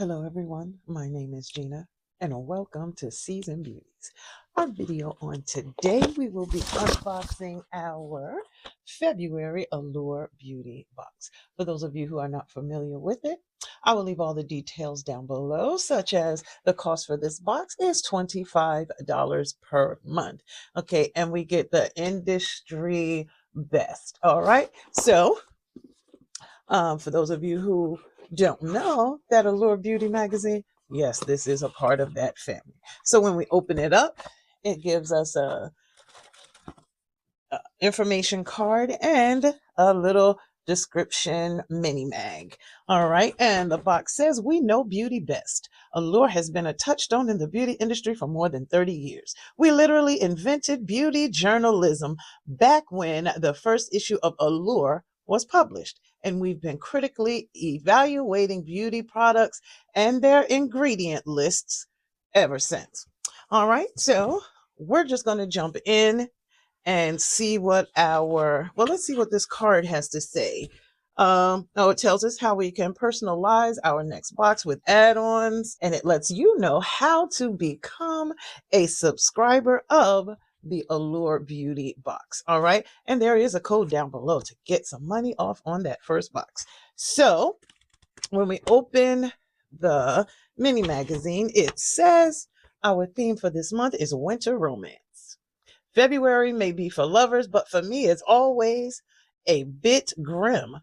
Hello everyone, my name is Gina and welcome to Season Beauties. Our video on today, we will be unboxing our February Allure Beauty box. For those of you who are not familiar with it, I will leave all the details down below, such as the cost for this box is $25 per month. Okay, and we get the industry best. All right, so for those of you who don't know that Allure Beauty magazine, yes, this is a part of that family. So when we open it up, it gives us a information card and a little description mini mag. All right, and the box says, "We know beauty best. Allure has been a touchstone in the beauty industry for more than 30 years. We literally invented beauty journalism back when the first issue of Allure was published, and we've been critically evaluating beauty products and their ingredient lists ever since." All right, so we're just going to jump in and see what let's see what this card has to say. It tells us how we can personalize our next box with add-ons, and it lets you know how to become a subscriber of the Allure Beauty box. All right, and there is a code down below to get some money off on that first box. So when we open the mini magazine, it says our theme for this month is winter romance. February may be for lovers, but for me, it's always a bit grim.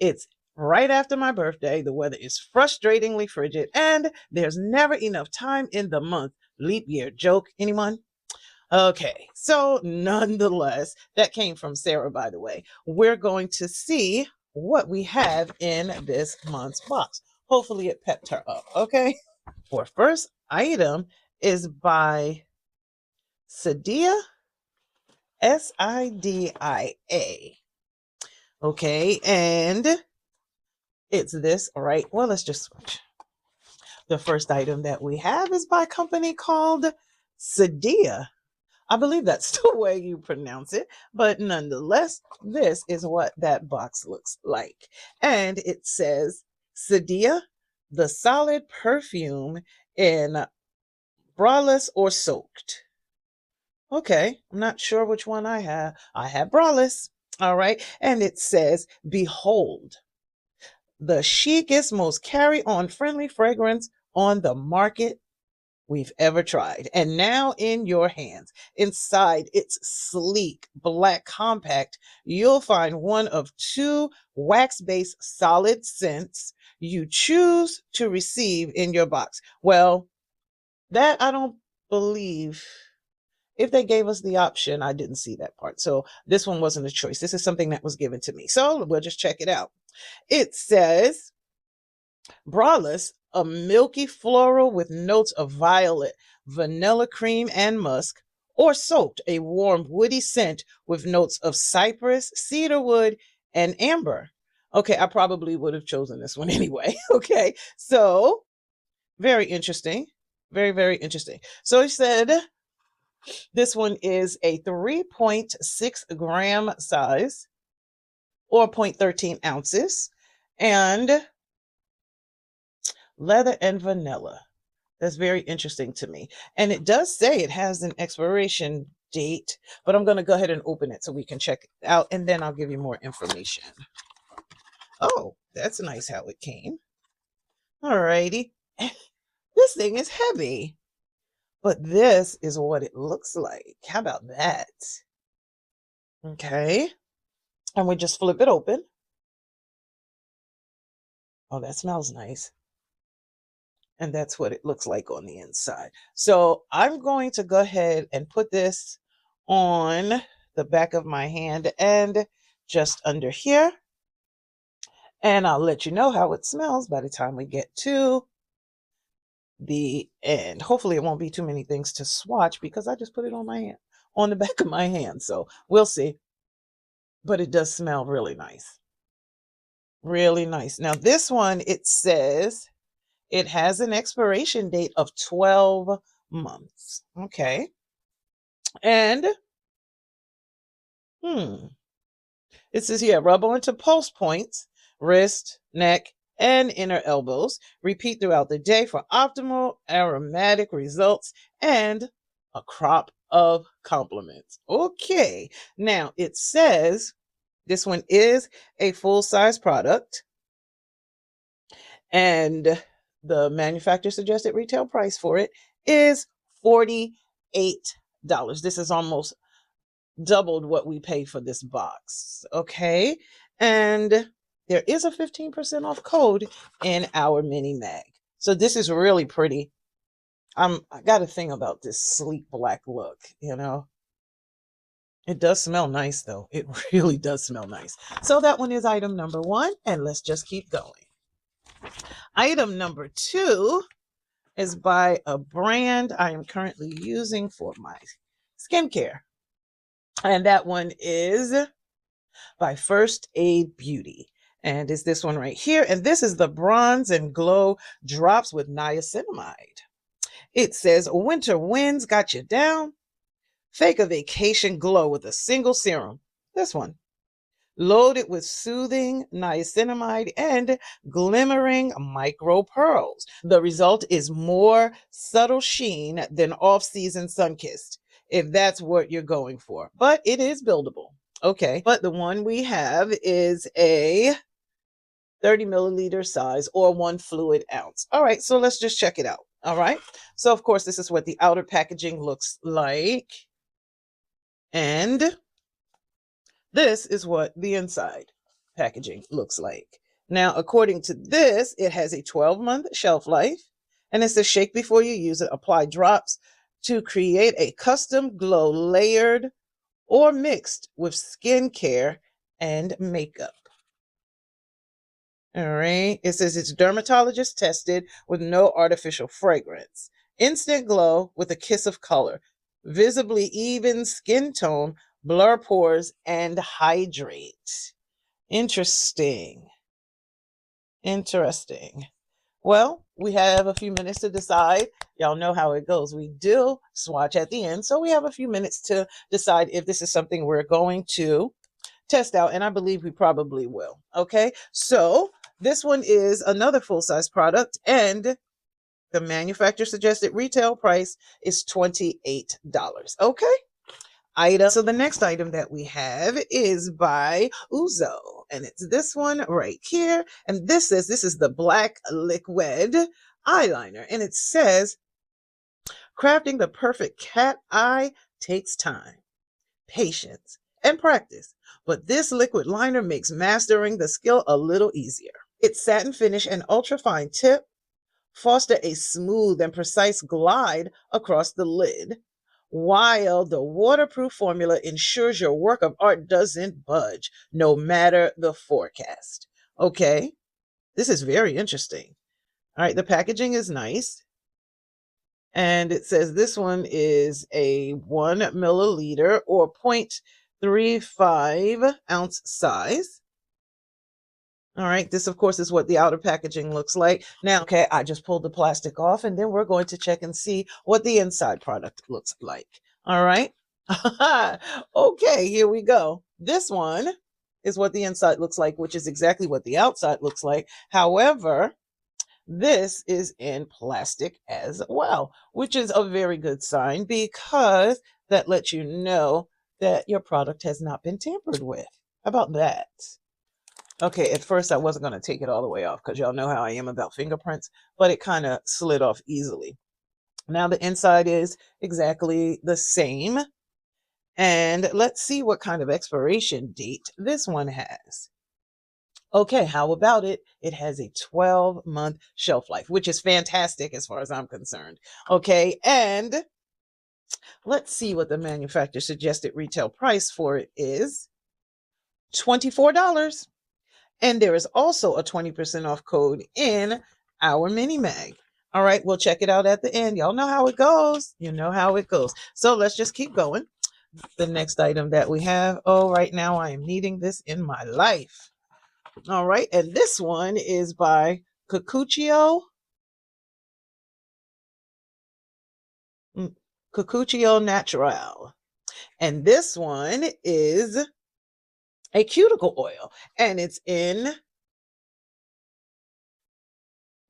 It's right after my birthday. The weather is frustratingly frigid, and there's never enough time in the month. Leap year joke, anyone? Okay, so nonetheless, that came from Sarah, by the way. We're going to see what we have in this month's box. Hopefully it pepped her up, okay? Our first item is by Sadia. Sidia. Okay, and it's this, all right? Well, let's just switch. The first item that we have is by a company called Sadia. I believe that's the way you pronounce it, but nonetheless, this is what that box looks like. And it says Sadia, the solid perfume in braless or soaked. Okay, I'm not sure which one I have. I have braless. All right. And it says, "Behold, the chicest, most carry-on friendly fragrance on the market we've ever tried. And now in your hands. Inside its sleek black compact, you'll find one of two wax-based solid scents you choose to receive in your box." Well, that I don't believe. If they gave us the option, I didn't see that part. So this one wasn't a choice. This is something that was given to me. So we'll just check it out. It says, "Braless, a milky floral with notes of violet, vanilla cream, and musk, or soaked, a warm woody scent with notes of cypress, cedarwood, and amber." Okay, I probably would have chosen this one anyway. Okay, so very interesting. Very, very interesting. So he said, this one is a 3.6 gram size or 0.13 ounces, and leather and vanilla. That's very interesting to me. And it does say it has an expiration date, but I'm going to go ahead and open it so we can check it out, and then I'll give you more information. Oh, that's nice how it came. All righty. This thing is heavy, but this is what it looks like. How about that? Okay. And we just flip it open. Oh, that smells nice. And that's what it looks like on the inside. So I'm going to go ahead and put this on the back of my hand and just under here. And I'll let you know how it smells by the time we get to the end. Hopefully it won't be too many things to swatch because I just put it on my hand, on the back of my hand. So we'll see. But it does smell really nice. Really nice. Now this one, it says it has an expiration date of 12 months. Okay. And it says here, rub onto pulse points, wrist, neck, and inner elbows. Repeat throughout the day for optimal aromatic results and a crop of compliments. Okay, now it says this one is a full-size product, and the manufacturer suggested retail price for it is $48. This is almost doubled what we pay for this box. Okay, and there is a 15% off code in our mini mag. So this is really pretty. I got a thing about this sleek black look, you know. It does smell nice though. It really does smell nice. So that one is item number 1, and let's just keep going. Item number 2 is by a brand I am currently using for my skincare. And that one is by First Aid Beauty. And it's this one right here. And this is the Bronze and Glow Drops with Niacinamide. It says, winter winds got you down. Fake a vacation glow with a single serum. This one. Loaded with soothing niacinamide and glimmering micro pearls. The result is more subtle sheen than off-season sun-kissed, if that's what you're going for. But it is buildable. Okay, but the one we have is a 30 milliliter size or 1 fluid ounce. All right, so let's just check it out. All right, so of course, this is what the outer packaging looks like. And this is what the inside packaging looks like. Now, according to this, it has a 12-month shelf life, and it says shake before you use it. Apply drops to create a custom glow layered or mixed with skincare and makeup. All right. It says it's dermatologist tested with no artificial fragrance. Instant glow with a kiss of color. Visibly even skin tone, blur pores, and hydrate. Interesting. Interesting. Well, we have a few minutes to decide. Y'all know how it goes. We do swatch at the end. So we have a few minutes to decide if this is something we're going to test out. And I believe we probably will. Okay. So this one is another full-size product, and the manufacturer suggested retail price is $28. Okay. So the next item that we have is by Uzo, and it's this one right here. And this says this is the Black Liquid Eyeliner, and it says crafting the perfect cat eye takes time, patience, and practice, but this liquid liner makes mastering the skill a little easier. Its satin finish and ultra-fine tip foster a smooth and precise glide across the lid, while the waterproof formula ensures your work of art doesn't budge, no matter the forecast. Okay, this is very interesting. All right, the packaging is nice. And it says this one is a 1 milliliter or 0.35 ounce size. All right, this, of course, is what the outer packaging looks like. Now, okay, I just pulled the plastic off, and then we're going to check and see what the inside product looks like. All right. Okay, here we go. This one is what the inside looks like, which is exactly what the outside looks like. However, this is in plastic as well, which is a very good sign because that lets you know that your product has not been tampered with. How about that? Okay, at first I wasn't going to take it all the way off because y'all know how I am about fingerprints, but it kind of slid off easily. Now the inside is exactly the same. And let's see what kind of expiration date this one has. Okay, how about it? It has a 12-month shelf life, which is fantastic as far as I'm concerned. Okay, and let's see what the manufacturer suggested retail price for it is. $24. And there is also a 20% off code in our mini mag. All right, we'll check it out at the end. Y'all know how it goes. You know how it goes. So let's just keep going. The next item that we have. Oh, right now I am needing this in my life. All right, and this one is by Cucuccio. Cucuccio Natural. And this one is a cuticle oil, and it's in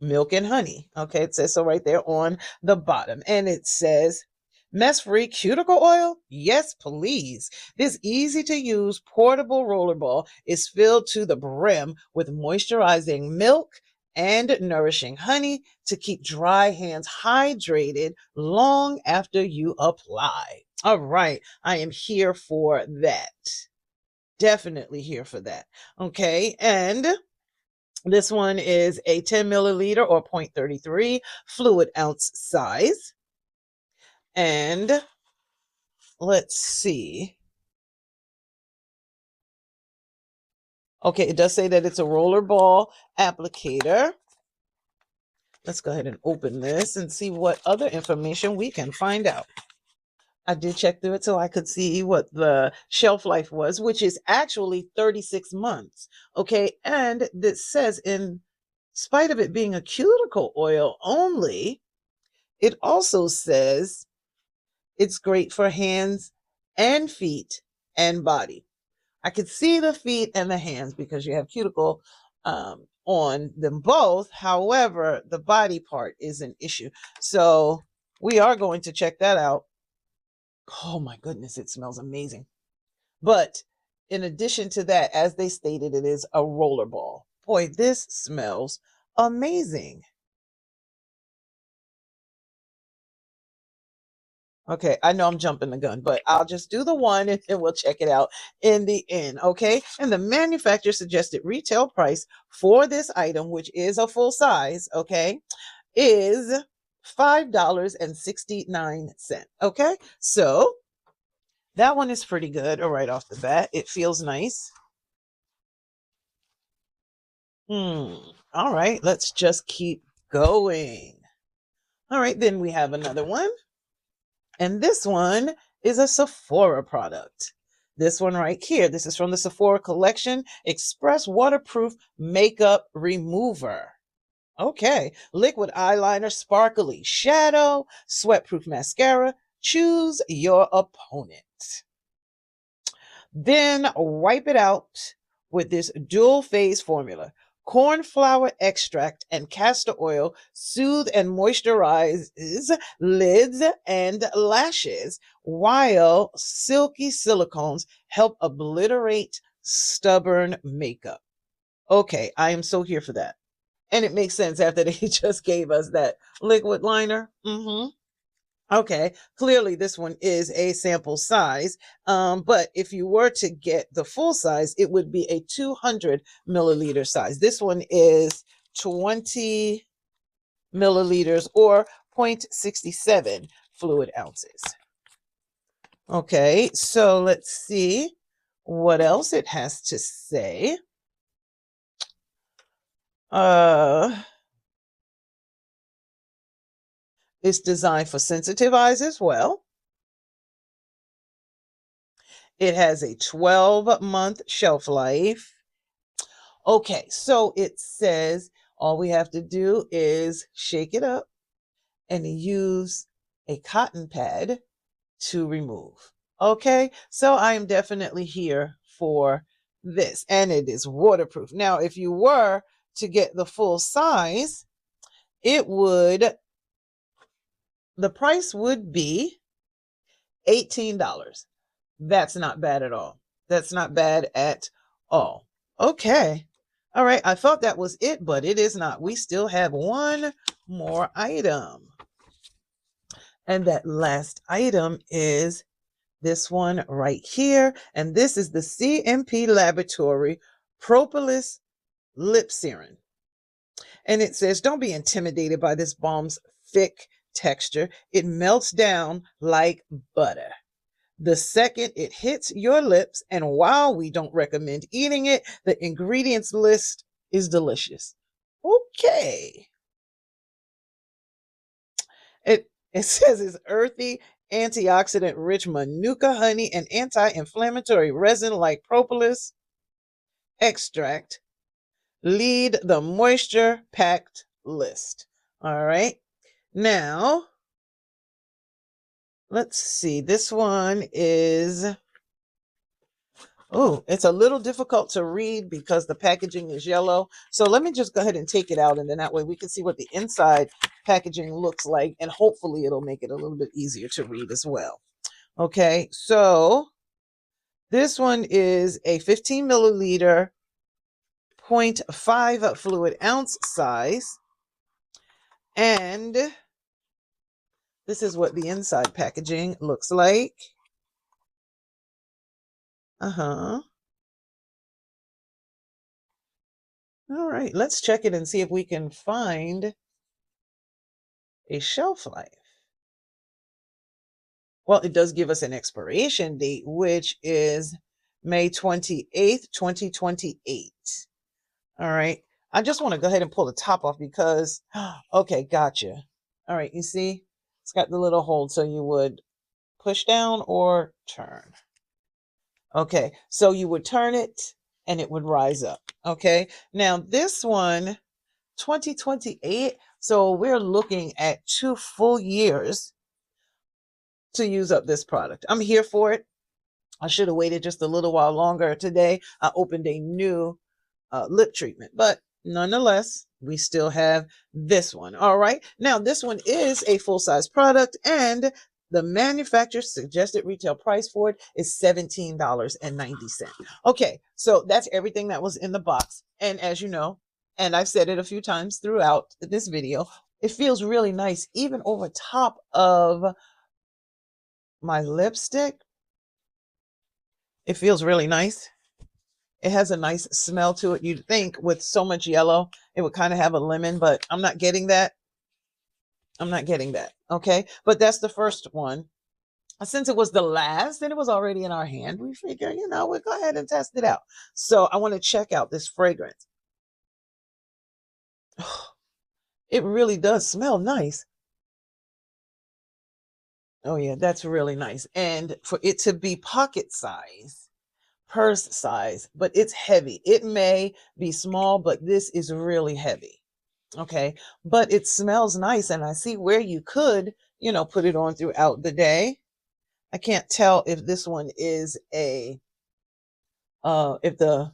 milk and honey. Okay, it says so right there on the bottom. And it says, mess-free cuticle oil? Yes, please. This easy-to-use portable rollerball is filled to the brim with moisturizing milk and nourishing honey to keep dry hands hydrated long after you apply. All right, I am here for that. Definitely here for that. Okay, and this one is a 10 milliliter or 0.33 fluid ounce size. And let's see. Okay, it does say that it's a rollerball applicator. Let's go ahead and open this and see what other information we can find out. I did check through it so I could see what the shelf life was, which is actually 36 months. Okay, and it says in spite of it being a cuticle oil only, it also says it's great for hands and feet and body. I could see the feet and the hands because you have cuticle on them both. However, the body part is an issue. So we are going to check that out. Oh my goodness, it smells amazing. But in addition to that, as they stated, it is a rollerball. Boy, this smells amazing. Okay, I know I'm jumping the gun, but I'll just do the one and then we'll check it out in the end. Okay, and the manufacturer suggested retail price for this item, which is a full size, okay, is $5.69. Okay, so that one is pretty good right off the bat. It feels nice. All right, let's just keep going. All right, then we have another one. And this one is a Sephora product. This one right here. This is from the Sephora Collection Express Waterproof Makeup Remover. Okay. Liquid eyeliner, sparkly shadow, sweatproof mascara. Choose your opponent. Then wipe it out with this dual phase formula. Corn flour extract and castor oil soothe and moisturizes lids and lashes, while silky silicones help obliterate stubborn makeup. Okay, I am so here for that. And it makes sense after they just gave us that liquid liner. Okay, clearly this one is a sample size, but if you were to get the full size, it would be a 200 milliliter size. This one is 20 milliliters or 0.67 fluid ounces. Okay, so let's see what else it has to say. It's designed for sensitive eyes as well. It has a 12-month shelf life. Okay, so it says all we have to do is shake it up and use a cotton pad to remove. Okay, so I am definitely here for this, and it is waterproof. Now, if you were to get the full size, the price would be $18. That's not bad at all. That's not bad at all. Okay. All right. I thought that was it, but it is not. We still have one more item. And that last item is this one right here. And this is the CMP Laboratory Propolis Lip Serum. And it says, don't be intimidated by this balm's thick texture. It melts down like butter the second it hits your lips, and while we don't recommend eating it, the ingredients list is delicious. Okay. It says it's earthy, antioxidant rich manuka honey and anti-inflammatory resin like propolis extract lead the moisture packed list. All right. Now, let's see. This one is Oh, it's a little difficult to read because the packaging is yellow. So let me just go ahead and take it out, and then that way we can see what the inside packaging looks like, and hopefully it'll make it a little bit easier to read as well. Okay, so this one is a 15 milliliter 0.5 fluid ounce size, and this is what the inside packaging looks like. All right, let's check it and see if we can find a shelf life. Well, it does give us an expiration date, which is May 28th, 2028. All right. I just want to go ahead and pull the top off because, okay, gotcha. All right, you see, it's got the little hold, so you would push down or turn. Okay, so you would turn it and it would rise up. Okay, now this one, 2028, so we're looking at 2 full years to use up this product. I'm here for it. I should have waited just a little while longer. Today, I opened a new lip treatment, but nonetheless, we still have this one. All right. Now, this one is a full-size product, and the manufacturer's suggested retail price for it is $17.90. Okay, so that's everything that was in the box. And as you know, and I've said it a few times throughout this video, it feels really nice, even over top of my lipstick. It feels really nice. It has a nice smell to it. You'd think with so much yellow, it would kind of have a lemon, but I'm not getting that. I'm not getting that. Okay. But that's the first one. Since it was the last and it was already in our hand, we figure, we'll go ahead and test it out. So I want to check out this fragrance. It really does smell nice. Oh yeah, that's really nice. And for it to be pocket size, purse size, but it's heavy. It may be small, but this is really heavy. Okay. But it smells nice. And I see where you could, put it on throughout the day. I can't tell if this one is if the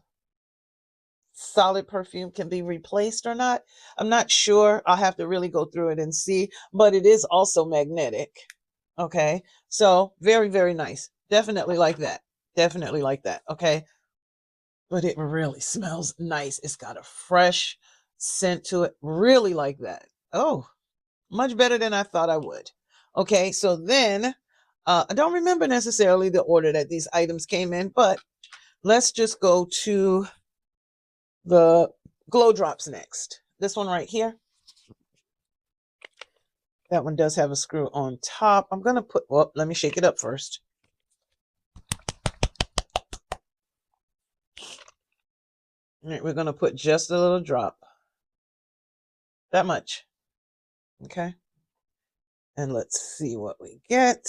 solid perfume can be replaced or not. I'm not sure. I'll have to really go through it and see, but it is also magnetic. Okay. So very, very nice. Definitely like that. Definitely like that. Okay. But it really smells nice. It's got a fresh scent to it. Really like that. Oh, much better than I thought I would. Okay. So then I don't remember necessarily the order that these items came in, but let's just go to the glow drops next. This one right here. That one does have a screw on top. I'm going to put, well, let me shake it up first. All right, we're going to put just a little drop. That much. Okay. And let's see what we get.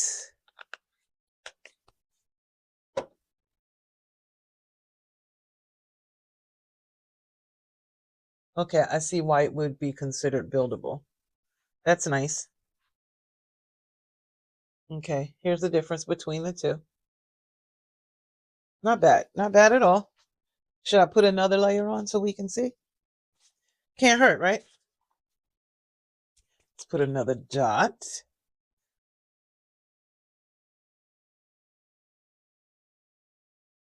Okay, I see why it would be considered buildable. That's nice. Okay, here's the difference between the two. Not bad. Not bad at all. Should I put another layer on so we can see? Can't hurt, right? Let's put another dot.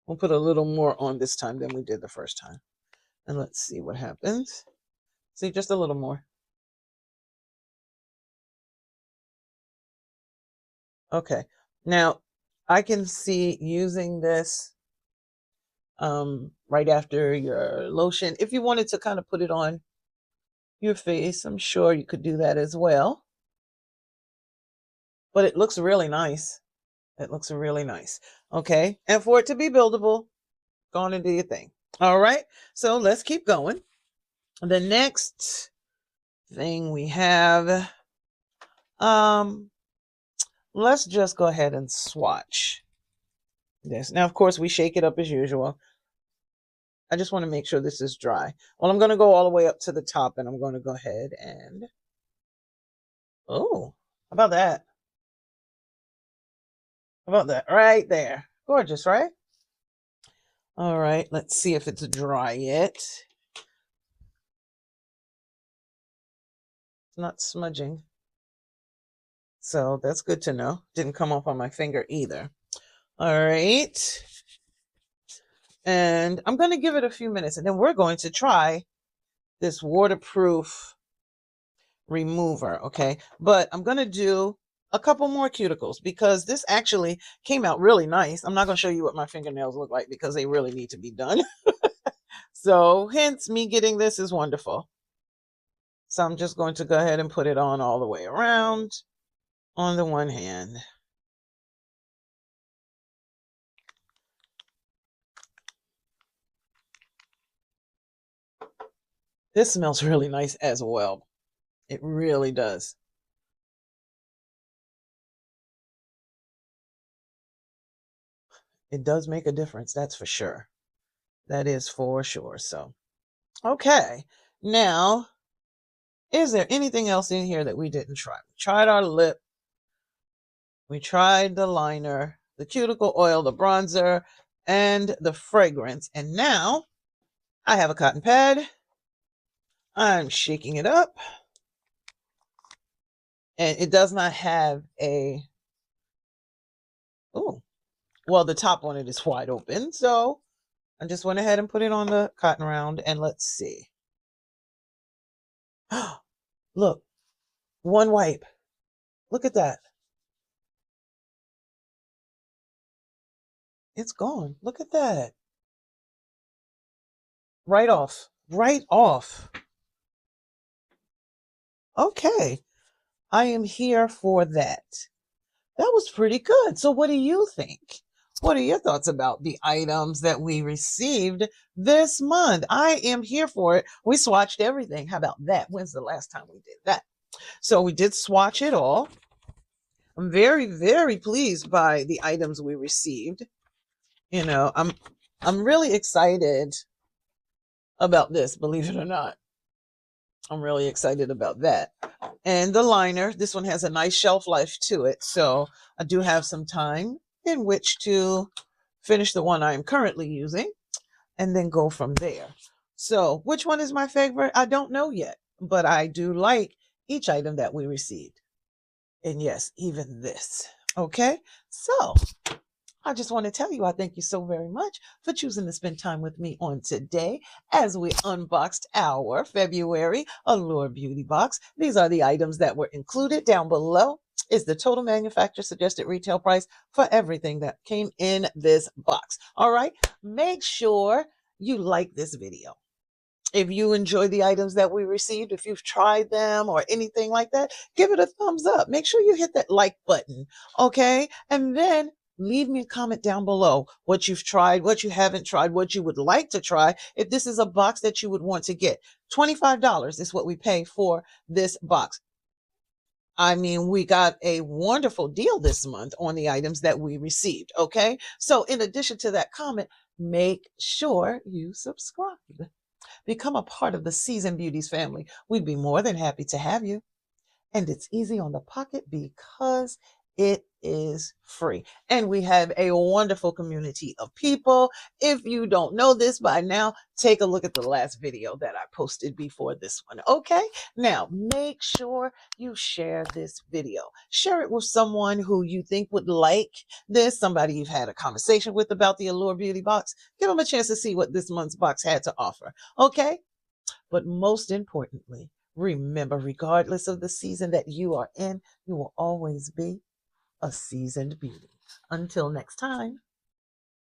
We'll put a little more on this time than we did the first time. And let's see what happens. See, just a little more. Okay. Now, I can see using this right after your lotion. If you wanted to kind of put it on your face, I'm sure you could do that as well. But it looks really nice. It looks really nice. Okay. And for it to be buildable, go on and do your thing. All right. So let's keep going. The next thing we have, let's just go ahead and swatch this. Now, of course, we shake it up as usual. I just want to make sure this is dry. Well, I'm going to go all the way up to the top, and I'm going to go ahead and, oh, how about that? How about that? Right there. Gorgeous, right? All right, let's see if it's dry yet. It's not smudging. So that's good to know. Didn't come off on my finger either. All right. And I'm going to give it a few minutes and then we're going to try this waterproof remover. Okay. But I'm going to do a couple more cuticles because this actually came out really nice. I'm not going to show you what my fingernails look like because they really need to be done. So hence me getting this is wonderful. So I'm just going to go ahead and put it on all the way around on the one hand. This smells really nice as well. It really does. It does make a difference, that's for sure. That is for sure. So, okay. Now, is there anything else in here that we didn't try? We tried our lip. We tried the liner, the cuticle oil, the bronzer, and the fragrance. And now I have a cotton pad. I'm shaking it up. And it does not have a, oh, well, the top on it is wide open. So I just went ahead and put it on the cotton round and let's see. Look, one wipe. Look at that. It's gone. Look at that. Right off. Right off. Okay. I am here for that. That was pretty good. So what do you think? What are your thoughts about the items that we received this month? I am here for it. We swatched everything. How about that? When's the last time we did that? So we did swatch it all. I'm very, very pleased by the items we received. You know, I'm really excited about this, believe it or not. I'm really excited about that. And the liner, this one has a nice shelf life to it. So I do have some time in which to finish the one I am currently using and then go from there. So which one is my favorite? I don't know yet, but I do like each item that we received. And yes, even this. Okay. So I just want to tell you, I thank you so very much for choosing to spend time with me on today as we unboxed our February Allure Beauty Box. These are the items that were included. Down below is the total manufacturer suggested retail price for everything that came in this box. All right, make sure you like this video. If you enjoy the items that we received, if you've tried them or anything like that, give it a thumbs up. Make sure you hit that like button, okay? And then leave me a comment down below what you've tried, what you haven't tried, what you would like to try. If this is a box that you would want to get, $25 is what we pay for this box. I mean, we got a wonderful deal this month on the items that we received, okay? So in addition to that comment, make sure you subscribe. Become a part of the Seasoned Beauties family. We'd be more than happy to have you. And it's easy on the pocket because it is free. And we have a wonderful community of people. If you don't know this by now, take a look at the last video that I posted before this one. Okay, now make sure you share this video. Share it with someone who you think would like this, somebody you've had a conversation with about the Allure Beauty Box. Give them a chance to see what this month's box had to offer. Okay, but most importantly, remember, regardless of the season that you are in, you will always be a seasoned beauty. Until next time.